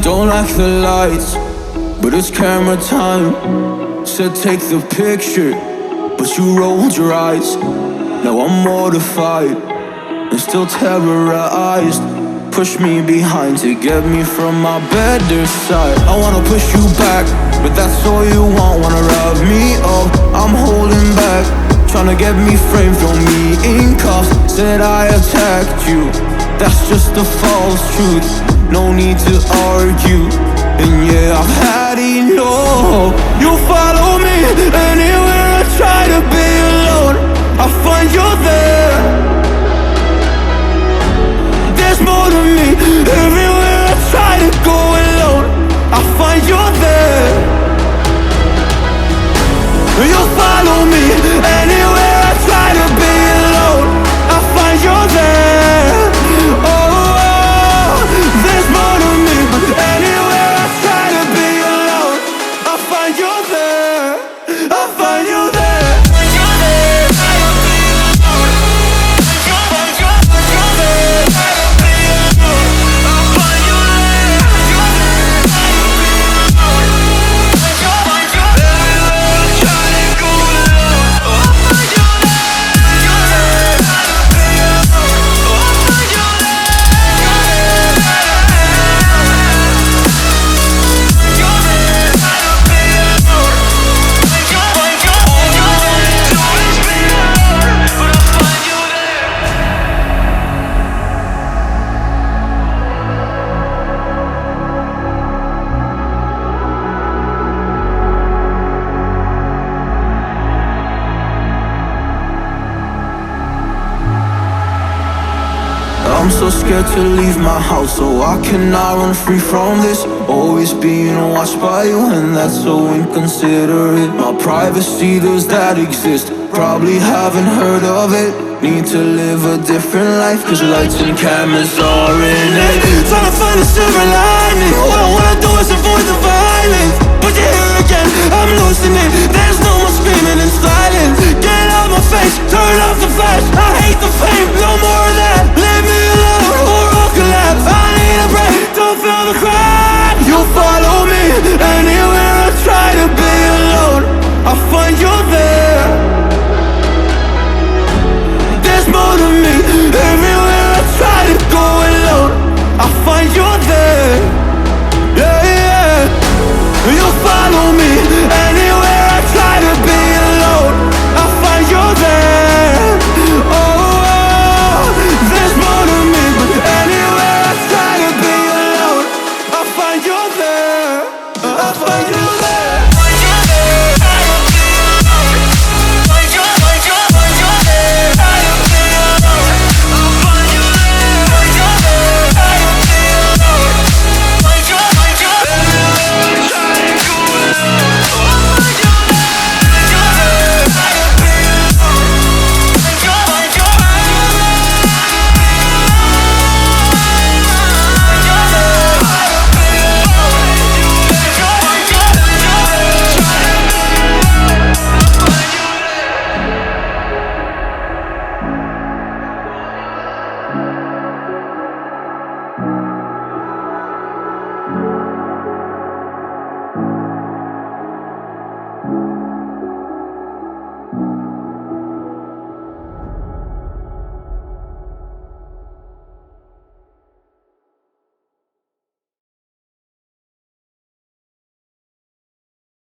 Don't like the lights, but it's camera time. Said take the picture, but you rolled your eyes. Now I'm mortified and still terrorized. Push me behind to get me from my better side. I wanna push you back, but that's all you want. Wanna wrap me up, I'm holding back. Tryna get me framed, throw me in cuffs. Said I attacked you, that's just a false truth. No need to argue, and yeah, I've had enough. You follow me anywhere I try to be alone, I find you there. There's more to me, everywhere I try to go alone, I find you there. You follow me anywhere I try to be alone, I find you there. Oh, there's more to me, anywhere I try to be alone, I find you there. I find you there. I'm so scared to leave my house, so I cannot run free from this. Always being watched by you, and that's so inconsiderate. My privacy, does that exist? Probably haven't heard of it. Need to live a different life, cause lights and cameras are in it. Trying to find a silver lining, all I wanna do is avoid the violence. But you're here again, I'm losing it. There's no more screaming in silence. Get out my face, turn off the flash. I hate the fame, no more of that. Leave me alone.